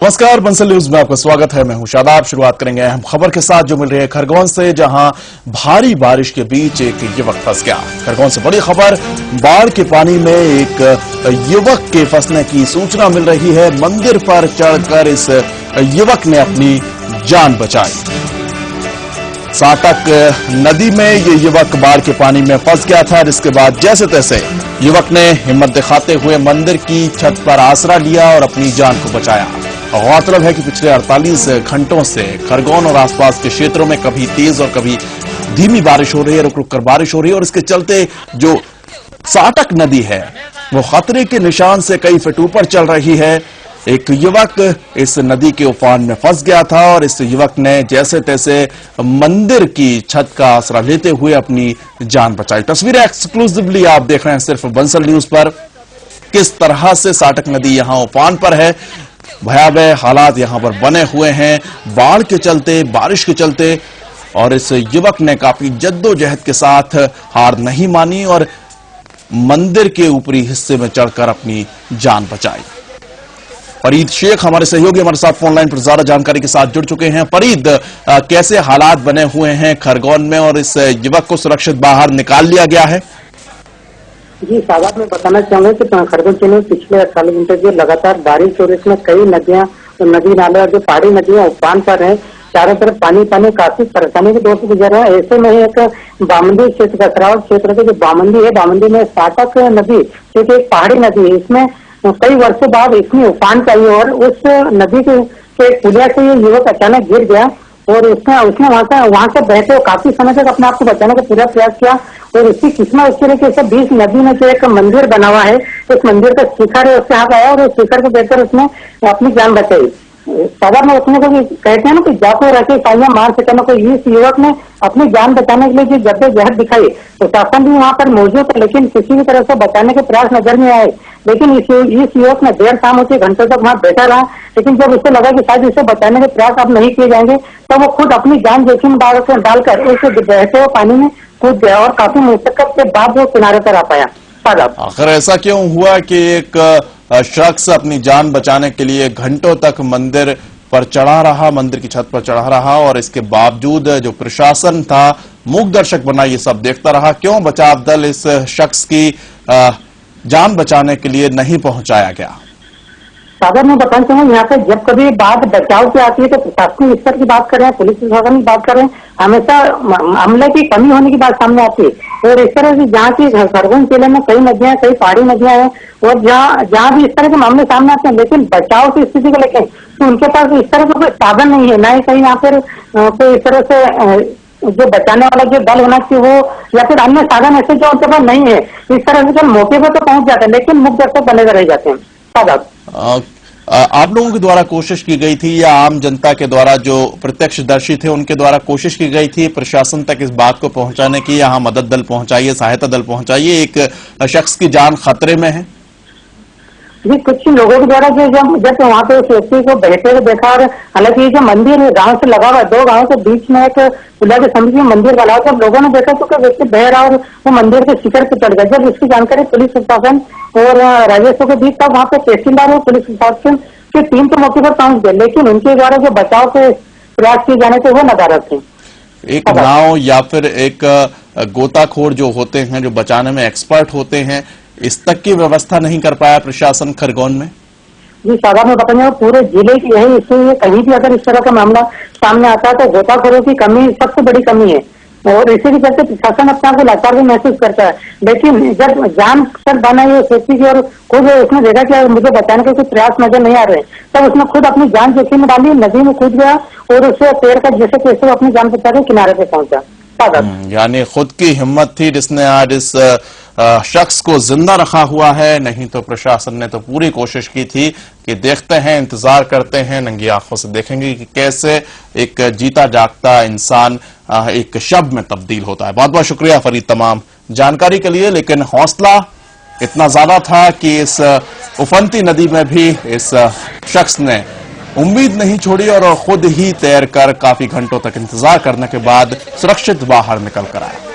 नमस्कार, बंसल न्यूज में आपका स्वागत है। मैं हूं शादाब। शुरुआत करेंगे अहम खबर के साथ जो मिल रही है खरगोन से, जहां भारी बारिश के बीच एक युवक फंस गया। खरगोन से बड़ी खबर, बाढ़ के पानी में एक युवक के फंसने की सूचना मिल रही है। मंदिर पर चढ़कर इस युवक ने अपनी जान बचाई। साटक नदी में ये युवक बाढ़ के पानी में फंस गया था, जिसके बाद जैसे तैसे युवक ने हिम्मत दिखाते हुए मंदिर की छत पर आसरा लिया और अपनी जान को बचाया। गौरतलब है कि पिछले 48 घंटों से खरगोन और आसपास के क्षेत्रों में कभी तेज और कभी धीमी बारिश हो रही है, रुक रुक कर बारिश हो रही है, और इसके चलते जो साटक नदी है वो खतरे के निशान से कई फीट ऊपर चल रही है। एक युवक इस नदी के उफान में फंस गया था और इस युवक ने जैसे तैसे मंदिर की छत का आसरा लेते हुए अपनी जान बचाई। तस्वीरें एक्सक्लूसिवली आप देख रहे हैं सिर्फ बंसल न्यूज पर। किस तरह से साटक नदी यहां उफान पर है, भयावह हालात यहां पर बने हुए हैं बाढ़ के चलते, बारिश के चलते, और इस युवक ने काफी जद्दोजहद के साथ हार नहीं मानी और मंदिर के ऊपरी हिस्से में चढ़कर अपनी जान बचाई। फरीद शेख हमारे सहयोगी हमारे साथ फोन लाइन पर ज्यादा जानकारी के साथ जुड़ चुके हैं। फरीद, कैसे हालात बने हुए हैं खरगोन में और इस युवक को सुरक्षित बाहर निकाल लिया गया है? जी साहब, मैं बताना चाहूंगा कि खरगोन जिले में पिछले 48 घंटे से लगातार बारिश और इसमें कई नदियां, नदी नाले और जो पहाड़ी नदियां उफान पर हैं, चारों तरफ पानी पानी, काफी परेशानी के दौर से गुजर रहा है। ऐसे में एक बामंदी क्षेत्र का सरावट क्षेत्र के जो बामंदी है, बामंदी में साटक नदी जो कि एक पहाड़ी नदी है, इसमें कई वर्षों बाद इतनी उफान पाई और उस नदी के पुलिया से ये युवक अचानक गिर गया और उसने वहां से बहते हुए काफी समय तक अपने आप को बचाने का पूरा प्रयास किया। और उसकी किस्मत इस तरीके से बीच नदी में जो एक मंदिर बना हुआ है, उस मंदिर का शिखर है, उसके हाथ आया और उस शिखर को देखकर उसने अपनी जान बचाई। सदर में उसने को कहते हैं ना कि जाको रखे साइया मार सके ना, कोई इस युवक ने अपनी जान बचाने के लिए जो जद्दोजहद दिखाई, तो शासन भी वहां पर मौजूद है, लेकिन किसी भी तरह से बचाने के प्रयास नजर नहीं आए। लेकिन इस युवक ने 1.5 शाम घंटों तक वहां बैठा रहा, लेकिन जब उसे लगा कि शायद इसे बचाने के प्रयास अब नहीं किए जाएंगे, तो वो खुद अपनी जान जोखिम में डालकर उस बहते हुए पानी में कूद गया और काफी मुश्किल के बाद वो किनारे पर आ पाया। आखिर ऐसा क्यों हुआ कि एक शख्स अपनी जान बचाने के लिए घंटों तक मंदिर पर चढ़ा रहा, मंदिर की छत पर चढ़ा रहा, और इसके बावजूद जो प्रशासन था मूक दर्शक बना ये सब देखता रहा? क्यों बचाव दल इस शख्स की जान बचाने के लिए नहीं पहुंचाया गया? सागर में बताना चाहूंगा, यहाँ पे जब कभी बात बचाव की आती है तो प्रशासनिक स्तर की बात कर रहे हैं, पुलिस प्रशासन की बात कर रहे हैं, हमेशा अमले की कमी होने की बात सामने आती है। और इस तरह से जहाँ की खरगोन जिले में कई नदियां, कई पहाड़ी नदियां हैं और जहाँ भी इस तरह के मामले सामने आते हैं, लेकिन बचाव की स्थिति को लेकर तो उनके पास इस तरह का कोई साधन नहीं है, ना ही कहीं यहाँ पर कोई इस तरह से जो बचाने वाला जो दल होना चाहिए वो, या फिर अन्य साधन ऐसे जो उनके पास नहीं है। इस तरह से मौके पर तो पहुंच जाते हैं, लेकिन मुक्त दर्शक बने रह जाते हैं। आप लोगों के द्वारा कोशिश की गई थी या आम जनता के द्वारा जो प्रत्यक्षदर्शी थे उनके द्वारा कोशिश की गई थी प्रशासन तक इस बात को पहुंचाने की, यहाँ मदद दल पहुंचाइए, सहायता दल पहुंचाइए, एक शख्स की जान खतरे में है? जी, कुछ लोगों के द्वारा जो जब वहाँ पे उस व्यक्ति को बहते हुए देखा, और हालांकि ये जो मंदिर है गांव से लगा हुआ है, 2 गांव के बीच में एक पुलिया के समीप में मंदिर बना हुआ, जब लोगों ने देखा तो व्यक्ति बह रहा और वो मंदिर के शिखर पर चढ़ गया। जब इसकी जानकारी पुलिस प्रशासन और राजस्व के बीच, तब वहाँ पे तहसीलदार और पुलिस प्रशासन की टीम तो मौके पर पहुंच गए, लेकिन उनके द्वारा जो बचाव के प्रयास किए जाने थे वो नदारद थे। एक नाव या फिर एक गोताखोर जो होते हैं, जो बचाने में एक्सपर्ट होते हैं, इस तक की व्यवस्था नहीं कर पाया प्रशासन खरगोन में? जी साहब, मैं बताऊंगा पूरे जिले की यही इसलिए कहीं भी अगर इस तरह का मामला सामने आता है तो गोताखोरों की कमी सबसे बड़ी कमी है, और इसी के चलते प्रशासन अपने आप को लाचार भी महसूस करता है। लेकिन जब जान तक बना ये व्यक्ति की और खुद उसने देखा कि मुझे बचाने के कुछ प्रयास नजर नहीं आ रहे, तब उसने खुद अपनी जान जोखिम में डाली, नदी में कूद गया और उससे पेड़ का जैसे कैसे अपनी जान बचा के किनारे पे पहुंचा। यानी खुद की हिम्मत थी जिसने आज इस शख्स को जिंदा रखा हुआ है, नहीं तो प्रशासन ने तो पूरी कोशिश की थी कि देखते हैं, इंतजार करते हैं, नंगी आंखों से देखेंगे कि कैसे एक जीता जागता इंसान एक शव में तब्दील होता है। बहुत बहुत शुक्रिया फरीद तमाम जानकारी के लिए। लेकिन हौसला इतना ज्यादा था कि इस उफनती नदी में भी इस शख्स ने उम्मीद नहीं छोड़ी और खुद ही तैरकर काफी घंटों तक इंतजार करने के बाद सुरक्षित बाहर निकल कर आया।